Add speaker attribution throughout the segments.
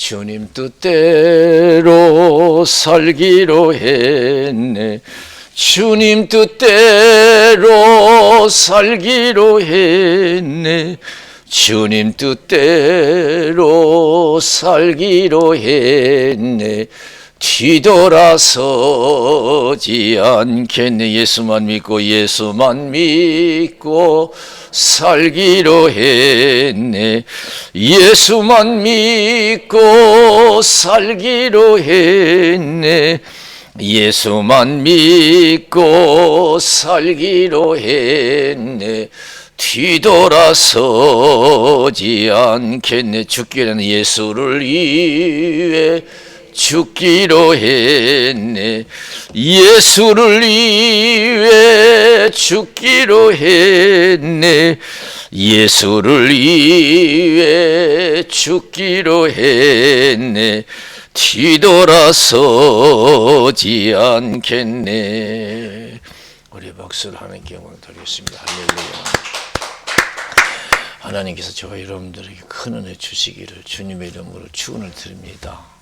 Speaker 1: 주님 뜻대로 살기로 했네. 주님 뜻대로 살기로 했네. 주님 뜻대로 살기로 했네. 뒤돌아서지 않겠네. 예수만 믿고 살기로 했네. 예수만 믿고 살기로 했네. 예수만 믿고 살기로 했네. 뒤돌아서지 않겠네. 죽기는 예수를 위해 죽기로 했네. 예수를 위해 죽기로 했네. 예수를 위해 죽기로 했네. 뒤돌아서지 않겠네. 우리 박수를 하나님께 영광 드리겠습니다. 할렐루야. 하나님께서 저와 여러분들에게 큰 은혜 주시기를 주님의 이름으로 축원을 드립니다.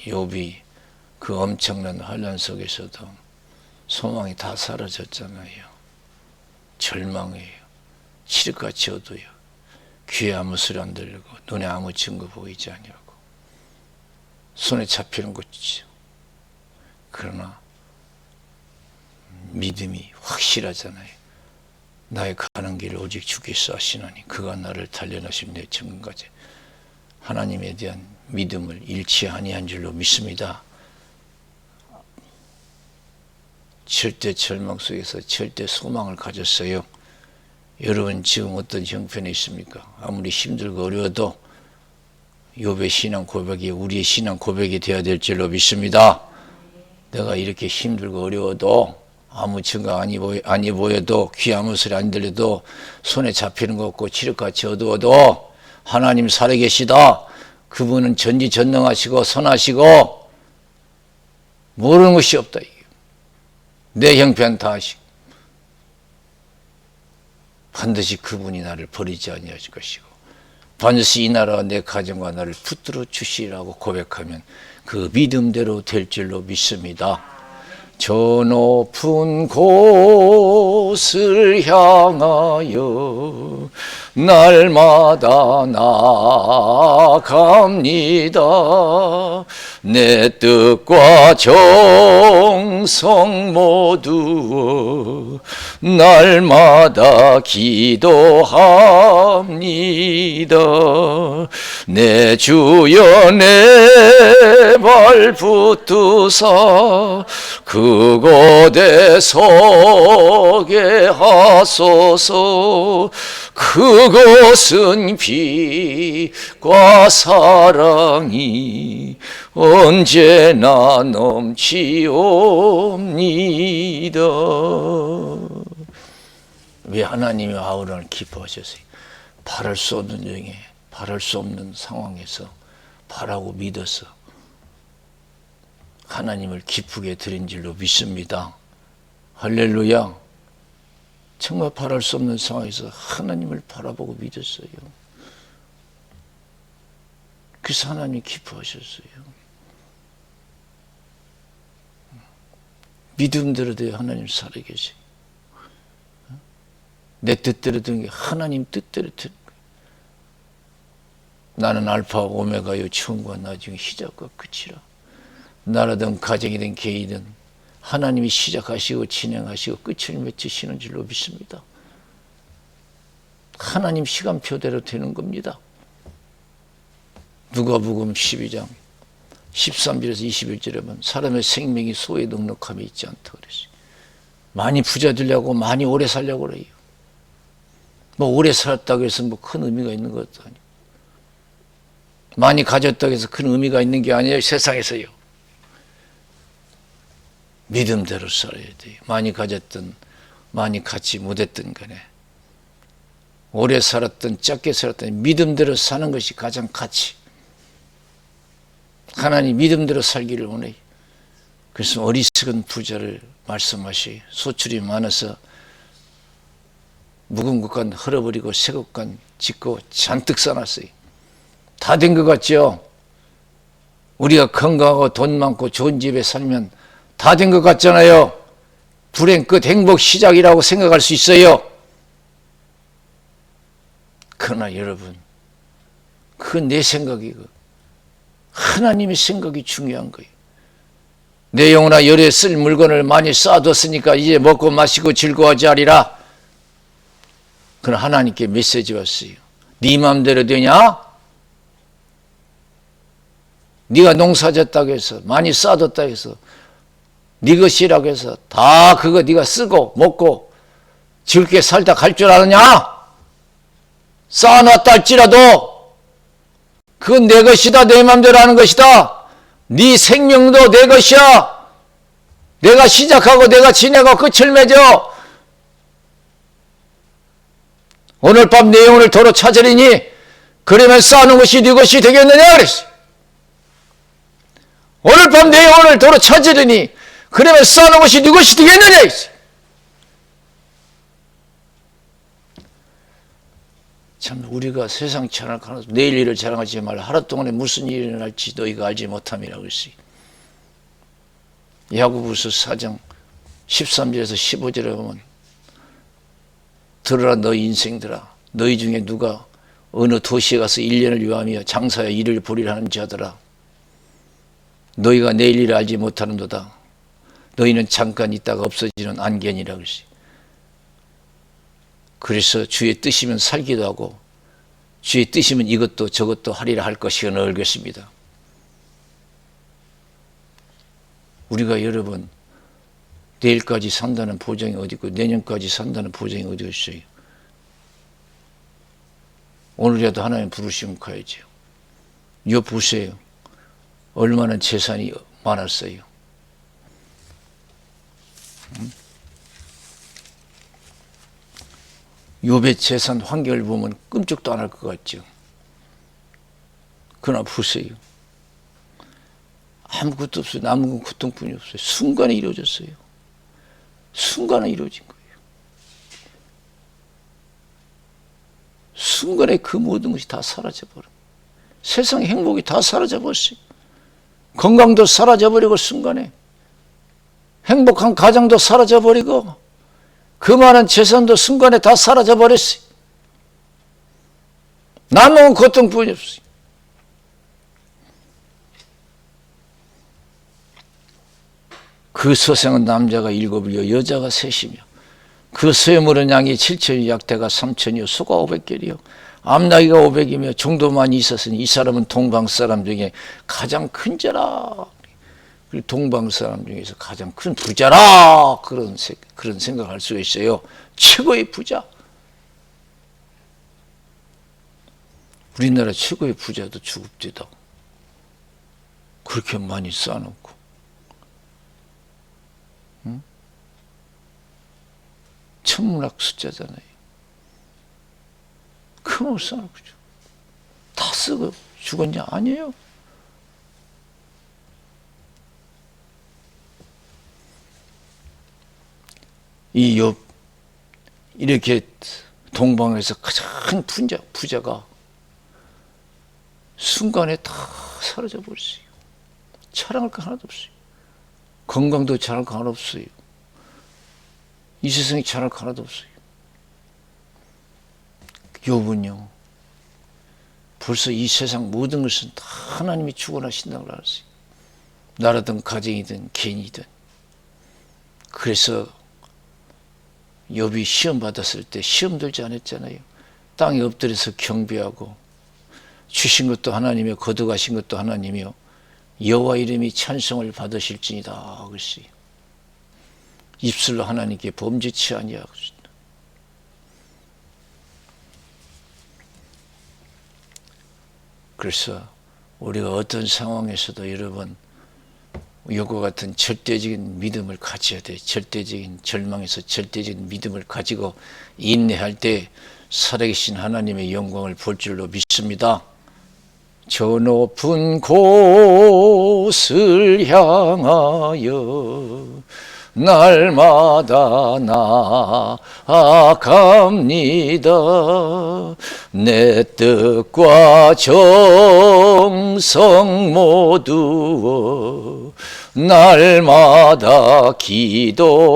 Speaker 1: 욥이 그 엄청난 환난 속에서도 소망이 다 사라졌잖아요. 절망해요. 칠흑같이 어두요. 귀에 아무 소리 안 들리고 눈에 아무 증거 보이지 아니하고 손에 잡히는 것이죠. 그러나 믿음이 확실하잖아요. 나의 가는 길을 오직 주께서 하시나니 그가 나를 단련하심 내 증거까지. 하나님에 대한 믿음을 잃지 아니한 줄로 믿습니다. 절대 절망 속에서 절대 소망을 가졌어요. 여러분 지금 어떤 형편에 있습니까? 아무리 힘들고 어려워도 욥의 신앙 고백이 우리의 신앙 고백이 되어야 될 줄로 믿습니다. 내가 이렇게 힘들고 어려워도 아무 증거 아니 보여도 귀 아무 소리 안 들려도 손에 잡히는 거 없고 칠흑같이 어두워도 하나님 살아계시다. 그분은 전지전능하시고 선하시고 모르는 것이 없다. 내 형편 다 하시고 반드시 그분이 나를 버리지 아니하실 것이고 반드시 이 나라와 내 가정과 나를 붙들어 주시라고 고백하면 그 믿음대로 될 줄로 믿습니다. 저 높은 곳을 향하여 날마다 나아갑니다. 내 뜻과 정성 모두 날마다 기도합니다. 내 주여 내 발 붙드사 그곳에 서게 하소서. 그곳은 빛과 사랑이 언제나 넘치옵니다. 왜 하나님의 아우라를 기뻐하셨어요? 바랄 수 없는 중에 바랄 수 없는 상황에서 바라고 믿어서 하나님을 기쁘게 드린 줄로 믿습니다. 할렐루야. 정말 바랄 수 없는 상황에서 하나님을 바라보고 믿었어요. 그래서 하나님이 기뻐하셨어요. 믿음대로 되어 하나님 살아계세요. 내 뜻대로 되는 게 하나님 뜻대로 되는 거예요. 나는 알파와 오메가요 처음과 나중에 시작과 끝이라. 나라든 가정이든 개인이든 하나님이 시작하시고 진행하시고 끝을 맺으시는 줄로 믿습니다. 하나님 시간표대로 되는 겁니다. 누가복음 12장 13절에서 21절에 보면 사람의 생명이 소에 넉넉함이 있지 않다 그랬어요. 많이 부자 되려고 많이 오래 살려고 그래요. 뭐 오래 살았다고 해서 뭐 큰 의미가 있는 것도 아니고 많이 가졌다고 해서 큰 의미가 있는 게 아니에요. 세상에서요. 믿음대로 살아야 돼요. 많이 가졌든 많이 갖지 못했든 간에 오래 살았든 짧게 살았든 믿음대로 사는 것이 가장 가치. 하나님 믿음대로 살기를 원해요. 그래서 어리석은 부자를 말씀하시 소출이 많아서 묵은 것간 헐어버리고 새 것간 짓고 잔뜩 쌓았어요. 다 된 것 같죠? 우리가 건강하고 돈 많고 좋은 집에 살면 다 된 것 같잖아요. 불행 끝 행복 시작이라고 생각할 수 있어요. 그러나 여러분, 그 내 생각이고 하나님의 생각이 중요한 거예요. 내 영혼아 열에 쓸 물건을 많이 쌓아뒀으니까 이제 먹고 마시고 즐거워하지 하리라. 그건 하나님께 메시지 왔어요. 네 마음대로 되냐? 네가 농사졌다고 해서 많이 쌓아뒀다고 해서 네 것이라고 해서 다 그거 네가 쓰고 먹고 즐겁게 살다 갈 줄 아느냐? 쌓아놨다 할지라도 그건 내 것이다. 내 마음대로 하는 것이다. 네 생명도 내 것이야. 내가 시작하고 내가 지내고 끝을 맺어. 오늘 밤 내 영혼을 도로 찾으리니 그러면 쌓아놓은 것이 네 것이 되겠느냐 그랬어. 오늘 밤 내 영혼을 도로 찾으리니 그러면 쌓아놓은 것이 네 것이 되겠느냐 그랬어. 참 우리가 세상 자랑하면서 내일 일을 자랑하지 말라. 하루 동안에 무슨 일이 일어날지 너희가 알지 못함이라고 그랬어요. 야고보서 4장 13절에서 15절에 보면 들으라 너희 인생들아 너희 중에 누가 어느 도시에 가서 1년을 유하며 장사여 일을 보리라 하는 자들아 너희가 내일 일을 알지 못하는도다. 너희는 잠깐 있다가 없어지는 안개니라 그랬어요. 그래서 주의 뜻이면 살기도 하고 주의 뜻이면 이것도 저것도 하리라 할 것이여 알겠습니다. 우리가 여러분 내일까지 산다는 보장이 어디 있고 내년까지 산다는 보장이 어디 있어요. 오늘이라도 하나님 부르시면 가야죠. 이거 보세요. 얼마나 재산이 많았어요. 욥의 재산 환경을 보면 끔찍도 안 할 것 같죠. 그러나 보세요. 아무것도 없어요. 남은 건 고통뿐이 없어요. 순간에 이루어졌어요. 순간에 이루어진 거예요. 순간에 그 모든 것이 다 사라져버려. 세상의 행복이 다 사라져버렸어요. 건강도 사라져버리고 순간에 행복한 가정도 사라져버리고 그 많은 재산도 순간에 다 사라져버렸어요. 남은 고통뿐이 없어요. 그 소생은 남자가 7이요 여자가 3이며 그 소유물은 양이 7천이요 약대가 3천이요 소가 500개리요 암나기가 500이며 종도만이 있었으니 이 사람은 동방 사람 중에 가장 큰 자라. 동방 사람 중에서 가장 큰 부자라. 그런 생각할 수가 있어요. 최고의 부자. 우리나라 최고의 부자도 주급되다. 그렇게 많이 쌓아놓고. 응? 천문학 숫자잖아요. 큰걸 쌓아놓고 다 쓰고 죽었냐? 아니에요. 이 욥 이렇게 동방에서 가장 큰 부자가 순간에 다 사라져 버렸어요. 자랑할 거 하나도 없어요. 건강도 자랑할 거 하나도 없어요. 이 세상에 자랑할 거 하나도 없어요. 욥은요 벌써 이 세상 모든 것은 다 하나님이 주관하신다고 알았어요. 나라든 가정이든 개인이든. 그래서 욥이 시험 받았을 때 시험 들지 않았잖아요. 땅에 엎드려서 경배하고 주신 것도 하나님이요 거둬가신 것도 하나님이요 여호와 이름이 찬송을 받으실지니다 그랬어요. 입술로 하나님께 범죄치 아니하고. 그래서 우리가 어떤 상황에서도 여러분 이것과 같은 절대적인 믿음을 가져야 돼. 절대적인 절망에서 절대적인 믿음을 가지고 인내할 때 살아계신 하나님의 영광을 볼 줄로 믿습니다. 저 높은 곳을 향하여 날마다 나아갑니다. 내 뜻과 정성 모두 날마다 기도합니다.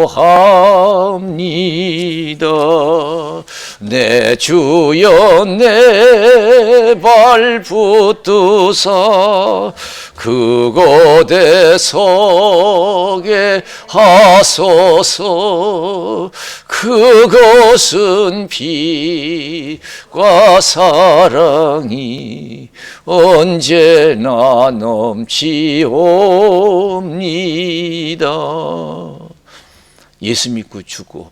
Speaker 1: 내 주여 내 발 붙드사 그곳에 서게 하소서. 그것은 빛과 사랑이 언제나 넘치옵니다. 예수 믿고 죽고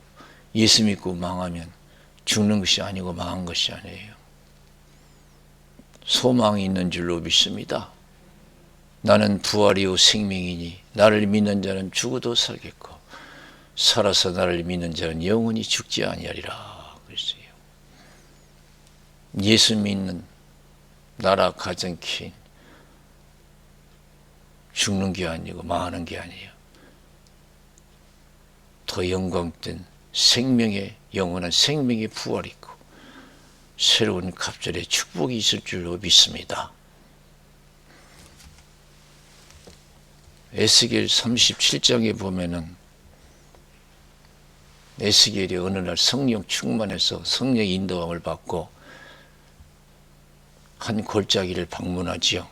Speaker 1: 예수 믿고 망하면 죽는 것이 아니고 망한 것이 아니에요. 소망이 있는 줄로 믿습니다. 나는 부활이요 생명이니 나를 믿는 자는 죽어도 살겠고 살아서 나를 믿는 자는 영원히 죽지 아니하리라 그랬어요. 예수 믿는 나라 가정키 죽는 게 아니고 망하는 게 아니에요. 더 영광된 생명의 영원한 생명의 부활이 있고 새로운 갑절의 축복이 있을 줄로 믿습니다. 에스겔 37장에 보면은 에스겔이 어느 날 성령 충만해서 성령의 인도함을 받고 한 골짜기를 방문하지요.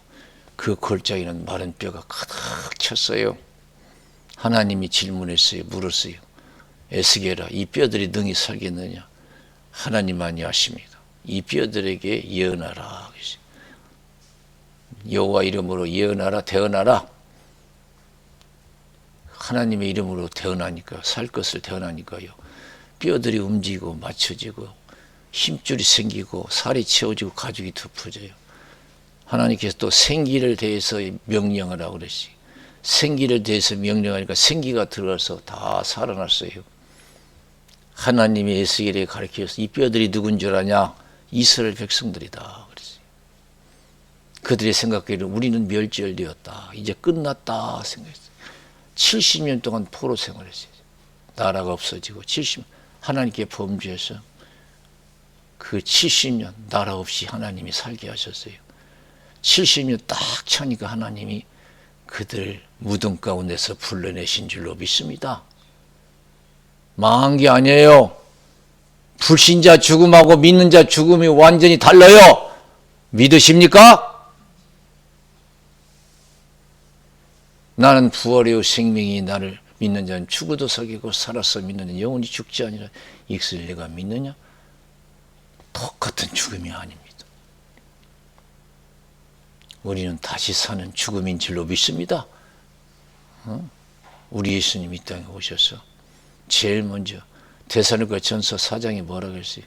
Speaker 1: 그 골짜기는 마른 뼈가 가득 찼어요. 하나님이 질문했어요. 물었어요. 에스겔아, 이 뼈들이 능히 살겠느냐? 하나님만이 아십니다. 이 뼈들에게 예언하라. 여호와 이름으로 예언하라, 대언하라. 하나님의 이름으로 대언하니까, 살 것을 대언하니까요. 뼈들이 움직이고 맞춰지고 힘줄이 생기고 살이 채워지고 가죽이 덮어져요. 하나님께서 또 생기를 대해서 명령을 하고 그랬어요. 생기를 대해서 명령하니까 생기가 들어가서 다 살아났어요. 하나님이 에스겔에 가르쳐서 이 뼈들이 누군 줄 아냐? 이스라엘 백성들이다 그랬어요. 그들의 생각에는 우리는 멸절되었다. 이제 끝났다 생각했어요. 70년 동안 포로 생활했어요. 나라가 없어지고 70년 하나님께 범죄해서 그 70년 나라 없이 하나님이 살게 하셨어요. 70년 딱 차니까 하나님이 그들 무덤 가운데서 불러내신 줄로 믿습니다. 망한 게 아니에요. 불신자 죽음하고 믿는 자 죽음이 완전히 달라요. 믿으십니까? 나는 부활이요 생명이 나를 믿는 자는 죽어도 살겠고 살아서 믿는 자는 영원히 죽지 아니라 이것을 내가 믿느냐? 똑같은 죽음이 아닙니다. 우리는 다시 사는 죽음인 줄로 믿습니다. 우리 예수님이 이 땅에 오셔서 제일 먼저 데살로니가 전서 4장에 뭐라고 했어요?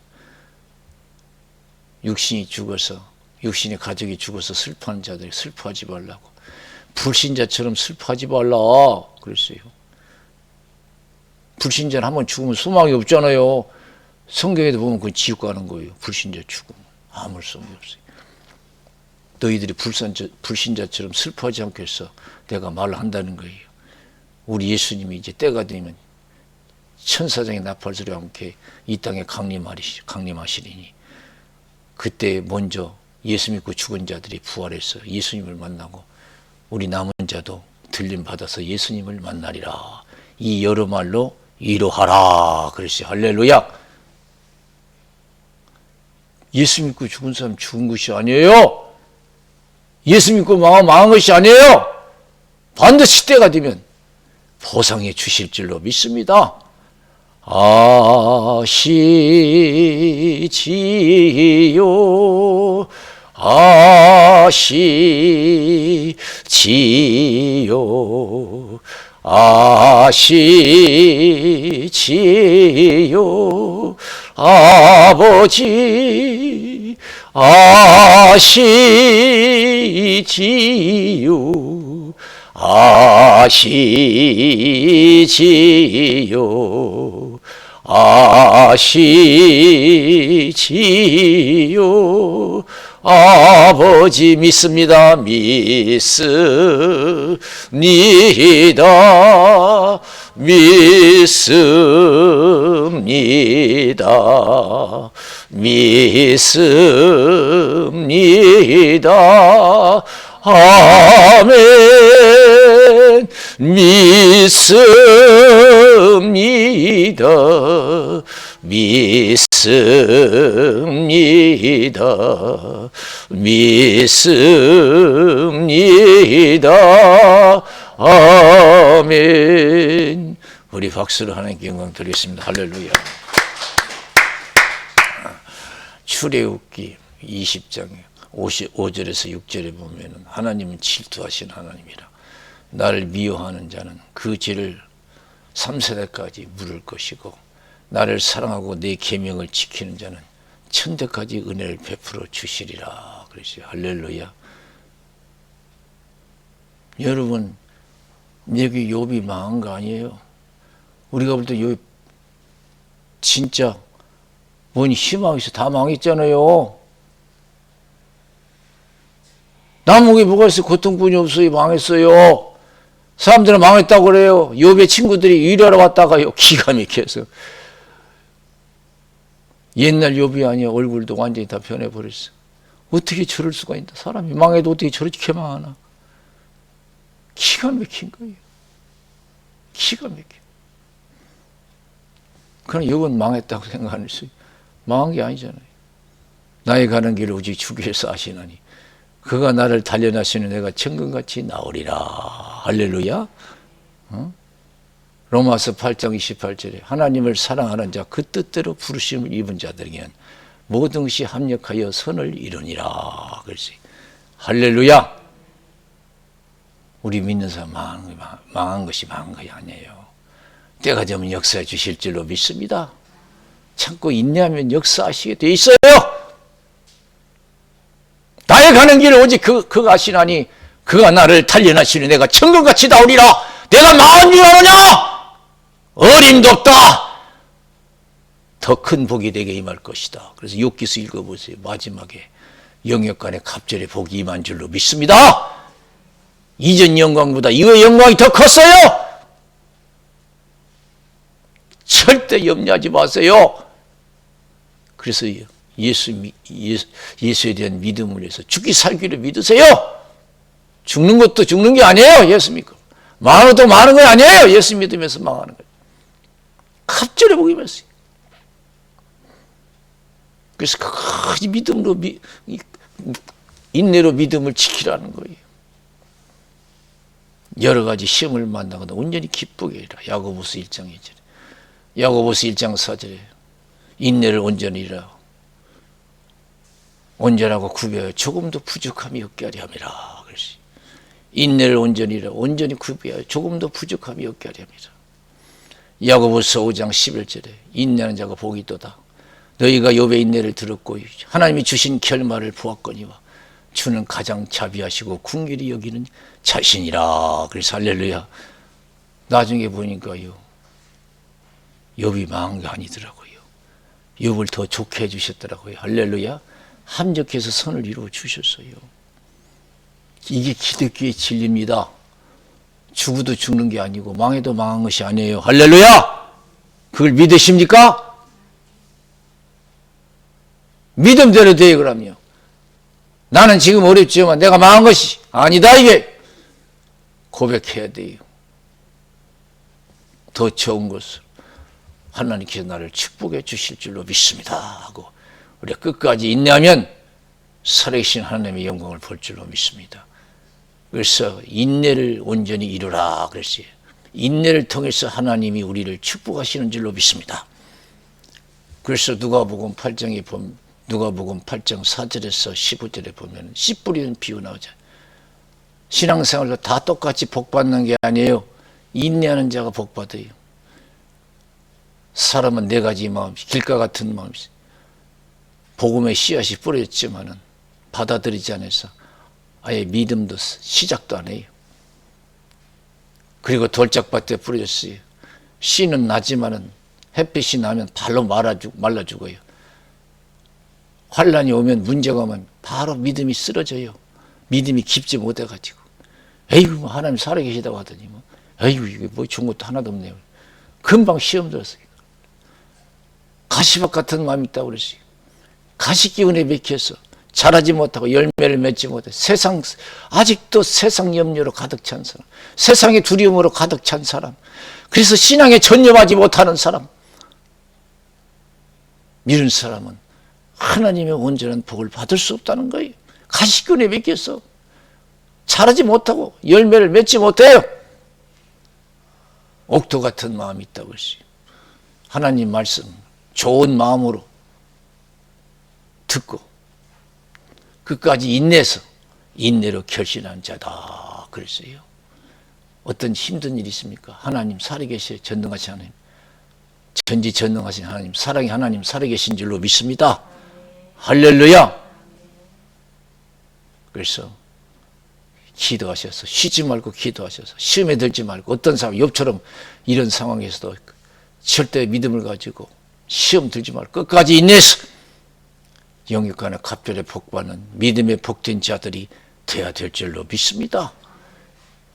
Speaker 1: 육신이 죽어서 육신의 가족이 죽어서 슬퍼하는 자들이 슬퍼하지 말라고, 불신자처럼 슬퍼하지 말라 그랬어요. 불신자는 한번 죽으면 소망이 없잖아요. 성경에도 보면 그건 지옥 가는 거예요. 불신자 죽음 아무 소용이 없어요. 너희들이 불신자처럼 슬퍼하지 않겠어 내가 말을 한다는 거예요. 우리 예수님이 이제 때가 되면 천사장의 나팔소리와 함께 이 땅에 강림하시리니 그때 먼저 예수 믿고 죽은 자들이 부활해서 예수님을 만나고 우리 남은 자도 들림 받아서 예수님을 만나리라. 이 여러 말로 이루하라 그랬어요. 할렐루야. 예수 믿고 죽은 사람 죽은 것이 아니에요. 예수 믿고 망한 것이 아니에요. 반드시 때가 되면 보상해 주실 줄로 믿습니다. 아시지요 아시지요 아시지요 아버지 아시지요 아시지요 아시지요 아버지 믿습니다. 믿습니다. 믿습니다. 믿습니다. 아멘. 믿습니다. 믿습니다. 믿습니다. 아멘. 우리 박수로 하나님께 영광 드리겠습니다. 할렐루야. 출애굽기 20장에 5절에서 6절에 보면 하나님은 질투하신 하나님이라. 나를 미워하는 자는 그 죄를 3세대까지 물을 것이고 나를 사랑하고 내 계명을 지키는 자는 천대까지 은혜를 베풀어 주시리라. 그러시. 할렐루야. 여러분, 여기 욥이 망한 거 아니에요? 우리가 볼 때 욥 진짜 뭔 희망이 있어. 다 망했잖아요. 남은 게 뭐가 있어요? 고통뿐이 없어요. 망했어요. 사람들은 망했다고 그래요. 욥의 친구들이 위로하러 왔다가요. 기가 막혀서. 옛날 욥이 아니야. 얼굴도 완전히 다 변해버렸어. 어떻게 저럴 수가 있나. 사람이 망해도 어떻게 저렇게 망하나. 기가 막힌 거예요. 기가 막혀. 그럼 욥은 망했다고 생각하는 수 망한 게 아니잖아요. 나의 가는 길을 오직 주께서 아시나니 그가 나를 단련하시는 내가 천근같이 나오리라. 할렐루야. 로마서 8장 28절에 하나님을 사랑하는 자 그 뜻대로 부르심을 입은 자들에게는 모든 것이 합력하여 선을 이루니라. 그랬어요. 할렐루야. 우리 믿는 사람 망한 것이 망한 것이 아니에요. 때가 되면 역사해 주실 줄로 믿습니다. 참고 인내하면 역사하시게 돼 있어요. 나의 가는 길을 오직 그가 아시나니 그가 나를 단련하시니 내가 천근같이 나오리라. 내가 망한 줄 아느냐? 어림도 없다. 더 큰 복이 내게 임할 것이다. 그래서 욥기서 읽어보세요. 마지막에 영역간에 갑절에 복이 임한 줄로 믿습니다. 이전 영광보다 이후의 영광이 더 컸어요. 절대 염려하지 마세요. 그래서 예수에 대한 믿음을 해서 죽기 살기를 믿으세요. 죽는 것도 죽는 게 아니에요. 예수 믿고. 망하는 것도 망하는 거 아니에요. 예수 믿으면서 망하는 거예요. 갑절에 복이 임했어요. 그래서 그 믿음으로 인내로 믿음을 지키라는 거예요. 여러 가지 시험을 만나거나 온전히 기쁘게 해라. 야고보서 1장 2절에. 야고보서 1장 4절에 인내를 온전히 이라. 온전하고 구별하여 조금도 부족함이 없게 하려 함이라. 그렇지. 인내를 온전히 이라. 온전히 구별하여 조금도 부족함이 없게 하려 함이라. 야고보서 5장 11절에 인내하는 자가 복이 있도다. 너희가 욥의 인내를 들었고 하나님이 주신 결말을 보았거니와 주는 가장 자비하시고 긍휼히 여기는 자신이라. 그래서 할렐루야. 나중에 보니까요. 욥이 망한 게 아니더라고요. 욥을 더 좋게 해주셨더라고요. 할렐루야. 합력해서 선을 이루어 주셨어요. 이게 기독교의 진리입니다. 죽어도 죽는 게 아니고 망해도 망한 것이 아니에요. 할렐루야. 그걸 믿으십니까? 믿음대로 돼요. 그럼요. 나는 지금 어렵지만 내가 망한 것이 아니다. 이게 고백해야 돼요. 더 좋은 것을 하나님께서 나를 축복해 주실 줄로 믿습니다 하고 우리가 끝까지 인내하면 살아계신 하나님의 영광을 볼 줄로 믿습니다. 그래서 인내를 온전히 이루라 그랬어요. 인내를 통해서 하나님이 우리를 축복하시는 줄로 믿습니다. 그래서 누가복음 8장 4절에서 15절에 보면 씨 뿌리는 비유 나오죠. 신앙생활도 다 똑같이 복받는 게 아니에요. 인내하는 자가 복받아요. 사람은 네 가지 마음, 길가 같은 마음이 있어요. 복음의 씨앗이 뿌려졌지만은 받아들이지 않아서 아예 믿음도 시작도 안 해요. 그리고 돌짝밭에 뿌려졌어요. 씨는 나지만은 햇빛이 나면 발로 말라 죽어요. 환란이 오면 문제가 오면 바로 믿음이 쓰러져요. 믿음이 깊지 못해가지고. 에이구, 뭐 하나님 살아계시다고 하더니, 뭐, 에이구, 이게 뭐 좋은 것도 하나도 없네요. 금방 시험 들었어요. 가시밭 같은 마음이 있다고 그랬어요. 가시 기운에 맥혀서 자라지 못하고 열매를 맺지 못해 아직도 세상 염려로 가득 찬 사람, 세상의 두려움으로 가득 찬 사람, 그래서 신앙에 전념하지 못하는 사람, 이런 사람은 하나님의 온전한 복을 받을 수 없다는 거예요. 가시 기운에 맥혀서 자라지 못하고 열매를 맺지 못해요. 옥토 같은 마음이 있다고 했어요. 하나님 말씀 좋은 마음으로 듣고 끝까지 인내서 인내로 결신한 자다 그랬어요. 어떤 힘든 일이 있습니까? 하나님 살아계시 전능하신 하나님, 전지전능하신 하나님, 사랑의 하나님 살아계신 줄로 믿습니다. 할렐루야. 그래서 기도하셔서 쉬지 말고 기도하셔서 시험에 들지 말고, 어떤 사람 욥처럼 이런 상황에서도 절대 믿음을 가지고 시험 들지 말고 끝까지 인내해서 영육간의 갑절의 복받는 믿음의 복된 자들이 되어야 될 줄로 믿습니다.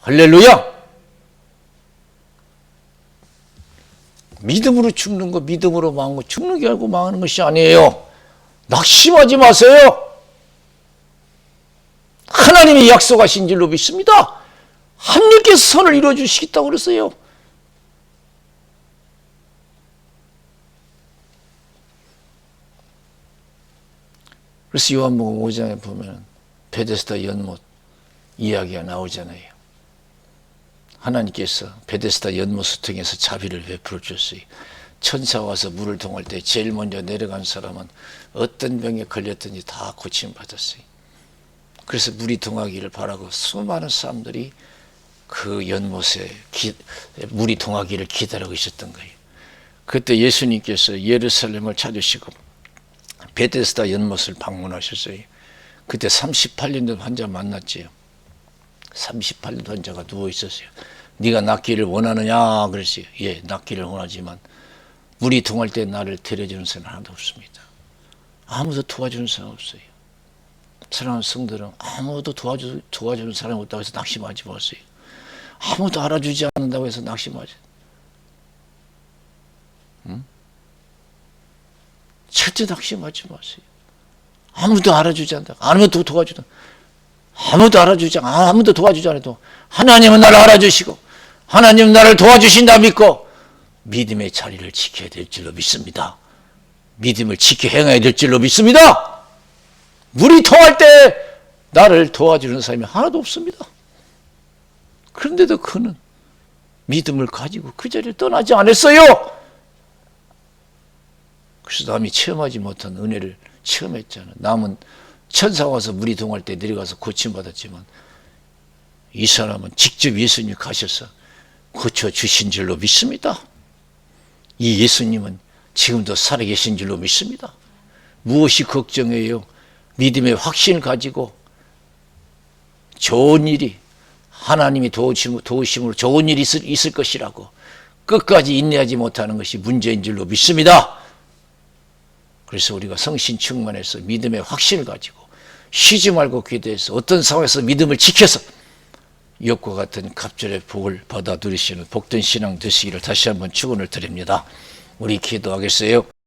Speaker 1: 할렐루야. 믿음으로 죽는 거, 믿음으로 망한 거, 죽는 게 아니고 망하는 것이 아니에요. 낙심하지 마세요. 하나님이 약속하신 줄로 믿습니다. 하나님께서 선을 이루어 주시겠다고 그랬어요. 그래서 요한복음 5장에 보면 베데스다 연못 이야기가 나오잖아요. 하나님께서 베데스다 연못을 통해서 자비를 베풀어 줬어요. 천사가 와서 물을 동할 때 제일 먼저 내려간 사람은 어떤 병에 걸렸든지 다 고침받았어요. 그래서 물이 동하기를 바라고 수많은 사람들이 그 연못에 물이 동하기를 기다리고 있었던 거예요. 그때 예수님께서 예루살렘을 찾으시고 베데스다 연못을 방문하셨어요. 그때 38년 된 환자 만났지요. 38년 환자가 누워 있었어요. 네가 낫기를 원하느냐 그랬어요. 예, 낫기를 원하지만 물이 동할 때 나를 데려주는 사람 하나도 없습니다. 아무도 도와주는 사람 없어요. 사랑하는 성들은 아무도 도와주는 사람이 없다고 해서 낙심하지 마세요. 아무도 알아주지 않는다고 해서 낙심하지. 절대 낙심하지 마세요. 아무도 알아주지 않는다. 아무도 도와주지 아무도 알아주지 아무도 도와주지 않아도 하나님은 나를 알아주시고 하나님은 나를 도와주신다 믿고 믿음의 자리를 지켜야 될 줄로 믿습니다. 믿음을 지켜 행해야 될 줄로 믿습니다. 물이 통할 때 나를 도와주는 사람이 하나도 없습니다. 그런데도 그는 믿음을 가지고 그 자리를 떠나지 않았어요. 그래서 남이 체험하지 못한 은혜를 체험했잖아요. 남은 천사가 와서 물이 동할 때 내려가서 고침받았지만 이 사람은 직접 예수님이 가셔서 고쳐주신 줄로 믿습니다. 이 예수님은 지금도 살아계신 줄로 믿습니다. 무엇이 걱정해요? 믿음의 확신을 가지고 좋은 일이 하나님이 도우심으로 좋은 일이 있을 것이라고 끝까지 인내하지 못하는 것이 문제인 줄로 믿습니다. 그래서 우리가 성신 충만해서 믿음의 확신을 가지고 쉬지 말고 기도해서 어떤 상황에서 믿음을 지켜서 욥과 같은 갑절의 복을 받아 누리시는 복된 신앙 되시기를 다시 한번 축원을 드립니다. 우리 기도하겠어요.